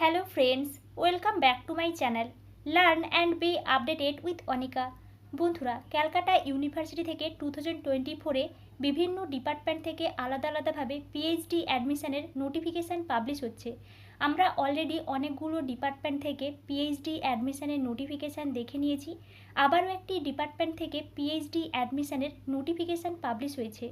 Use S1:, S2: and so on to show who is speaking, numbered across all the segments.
S1: Hello friends, welcome back to my channel. Learn and be updated with Onika. বন্ধুরা, Calcutta university থেকে 2024-এ বিভিন্ন department থেকে আলাদা আলাদাভাবে পিএইচডি অ্যাডমিশনের নোটিফিকেশান পাবলিশ হচ্ছে। আমরা অলরেডি অনেকগুলো ডিপার্টমেন্ট থেকে পিএইচডি অ্যাডমিশনের নোটিফিকেশান দেখে নিয়েছি। আবারও একটি ডিপার্টমেন্ট থেকে পিএইচডি অ্যাডমিশনের নোটিফিকেশান পাবলিশ হয়েছে।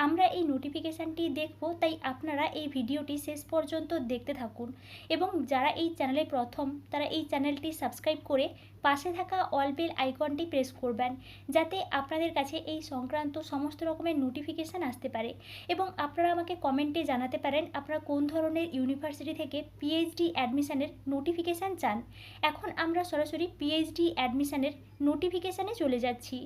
S1: আমরা এই নোটিফিকেশানটি দেখব, তাই আপনারা এই ভিডিওটি শেষ পর্যন্ত দেখতে থাকুন এবং যারা এই চ্যানেলে প্রথম তারা এই চ্যানেলটি সাবস্ক্রাইব করে পাশে থাকা অল বেল আইকনটি প্রেস করবেন, যাতে আপনাদের কাছে এই সংক্রান্ত সমস্ত রকমের নোটিফিকেশান আসতে পারে। এবং আপনারা আমাকে কমেন্টে জানাতে পারেন আপনারা কোন ধরনের ইউনিভার্সিটি থেকে পিএইচডি অ্যাডমিশনের নোটিফিকেশান চান। এখন আমরা সরাসরি পিএইচডি অ্যাডমিশনের নোটিফিকেশানে চলে যাচ্ছি।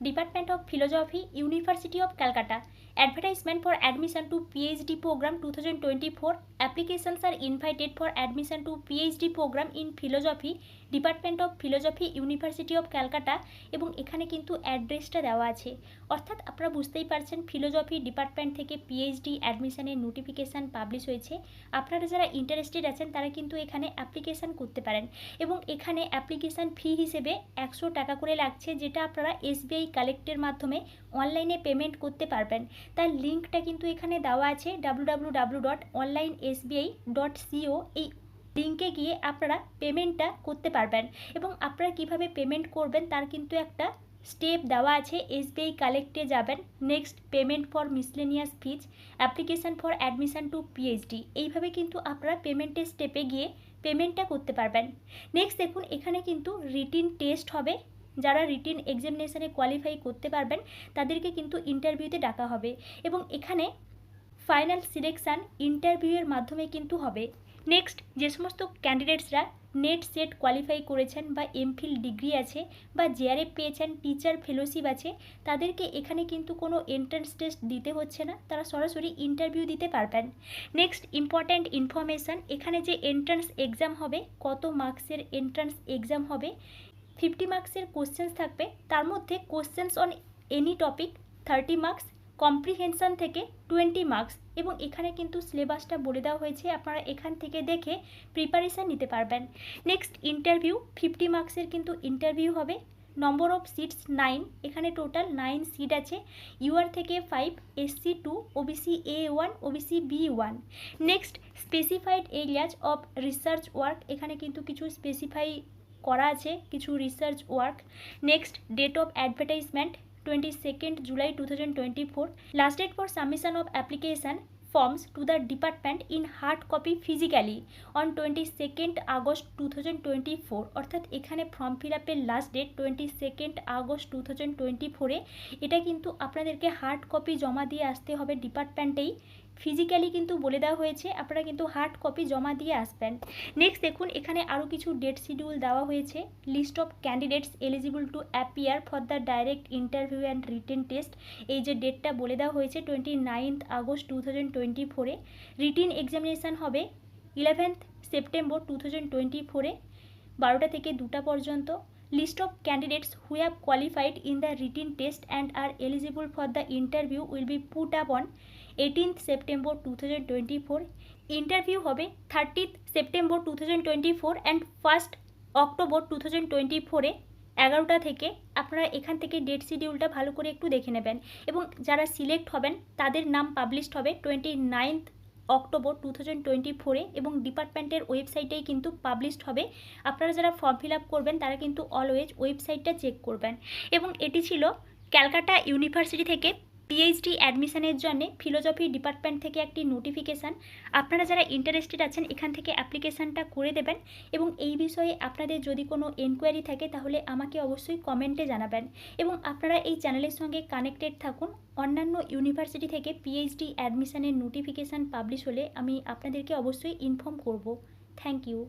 S1: Department of Philosophy, University of Calcutta. Advertisement for admission to PhD program 2024. Applications are invited for admission to PhD program in Philosophy, Department of Philosophy, University of Calcutta। এবং এখানে কিন্তু অ্যাড্রেসটা দেওয়া আছে, অর্থাৎ আপনারা বুঝতেই পারছেন ফিলোজফি ডিপার্টমেন্ট থেকে পিএইচডি অ্যাডমিশনের নোটিফিকেশান পাবলিশ হয়েছে। আপনারা যারা ইন্টারেস্টেড আছেন তারা কিন্তু এখানে অ্যাপ্লিকেশান করতে পারেন এবং এখানে অ্যাপ্লিকেশান ফি হিসেবে 100 টাকা করে লাগছে, যেটা আপনারা এসবিআই কালেক্টের মাধ্যমে অনলাইনে পেমেন্ট করতে পারবেন। তার লিঙ্কটা কিন্তু এখানে দেওয়া আছে www.onlinesbi.co। এই লিঙ্কে গিয়ে আপনারা পেমেন্টটা করতে পারবেন এবং আপনারা কিভাবে পেমেন্ট করবেন তার কিন্তু একটা স্টেপ দেওয়া আছে। এসবিআই কালেক্টে যাবেন, next payment for miscellaneous fees, application for admission two PhD, এইভাবে কিন্তু আপনারা পেমেন্টের স্টেপে গিয়ে পেমেন্টটা করতে পারবেন। নেক্সট দেখুন, এখানে কিন্তু রিটিন টেস্ট হবে। যারা রিটিন এক্সামিনেশানে কোয়ালিফাই করতে পারবেন তাদেরকে কিন্তু ইন্টারভিউতে ডাকা হবে এবং এখানে ফাইনাল সিলেকশান ইন্টারভিউয়ের মাধ্যমে কিন্তু হবে। নেক্সট, যে সমস্ত ক্যান্ডিডেটসরা নেট সেট কোয়ালিফাই করেছেন বা এমফিল ডিগ্রি আছে বা জেআরএফ পেয়েছেন, টিচার ফেলোশিপ আছে, তাদেরকে এখানে কিন্তু কোনো এন্ট্রান্স টেস্ট দিতে হচ্ছে না, তারা সরাসরি ইন্টারভিউ দিতে পারবেন। নেক্সট ইম্পর্ট্যান্ট ইনফরমেশান, এখানে যে এন্ট্রান্স এক্সাম হবে, কত মার্কসের এন্ট্রান্স এক্সাম হবে, 50 মার্কসের কোশ্চেন্স থাকবে, তার মধ্যে questions on any topic 30 marks, comprehension থেকে 20 মার্কস। এবং এখানে কিন্তু সিলেবাসটা বলে দেওয়া হয়েছে, আপনারা এখান থেকে দেখে প্রিপারেশান নিতে পারবেন। নেক্সট ইন্টারভিউ, 50 মার্কসের কিন্তু ইন্টারভিউ হবে। নম্বর অফ সিটস 9, এখানে টোটাল 9 সিট আছে। ইউআর থেকে 5, SC 2, OBC A1, OBC B1। Next specified areas of research work, এখানে কিন্তু কিছু স্পেসিফাই করা আছে কিছু research work. Next date of advertisement 22 July 2024। Last date for submission of application forms to the department in hard copy physically on 22 August 2024। অর্থাৎ এখানে form fill আপের লাস্ট ডেট 22 August 2024-এ। এটা কিন্তু আপনাদেরকে হার্ড কপি জমা দিয়ে আসতে হবে ডিপার্টমেন্টেই, ফিজিক্যালি কিন্তু বলে দেওয়া হয়েছে, আপনারা কিন্তু হার্ড কপি জমা দিয়ে আসবেন। নেক্সট দেখুন, এখানে আরও কিছু ডেট শিডিউল দেওয়া হয়েছে। List of candidates eligible to appear for the direct interview and written test, এই যে ডেটটা বলে দেওয়া হয়েছে 29 August 2024-এ। রিটিন এক্সামিনেশান হবে 11 September 2024-এ 12টা থেকে 2টা পর্যন্ত। List of candidates who have qualified in the written test and are eligible for the interview will be put up on 18 September 2024। Interview হবে 30 September 2024 অ্যান্ড 1 October 2024-এ 11টা থেকে। আপনারা এখান থেকে ডেট শিডিউলটা ভালো করে একটু দেখে নেবেন এবং যারা সিলেক্ট হবেন তাদের নাম পাবলিশড হবে 29 October 2024-এ এবং ডিপার্টমেন্টের ওয়েবসাইটেই কিন্তু পাবলিশড হবে। আপনারা যারা ফর্ম ফিল আপ করবেন তারা কিন্তু অলওয়েজ ওয়েবসাইটটা চেক করবেন। এবং এটি ছিল ক্যালকাটা ইউনিভার্সিটি থেকে পিএইচডি অ্যাডমিশনের জন্য ফিলোজফি ডিপার্টমেন্ট থেকে একটি নোটিফিকেশান। আপনারা যারা ইন্টারেস্টেড আছেন এখান থেকে অ্যাপ্লিকেশানটা করে দেবেন এবং এই বিষয়ে আপনাদের যদি কোনো এনকোয়ারি থাকে তাহলে আমাকে অবশ্যই কমেন্টে জানাবেন এবং আপনারা এই চ্যানেলের সঙ্গে কানেক্টেড থাকুন। অন্যান্য ইউনিভার্সিটি থেকে পিএইচডি অ্যাডমিশনের নোটিফিকেশান পাবলিশ হলে আমি আপনাদেরকে অবশ্যই ইনফর্ম করব। Thank you.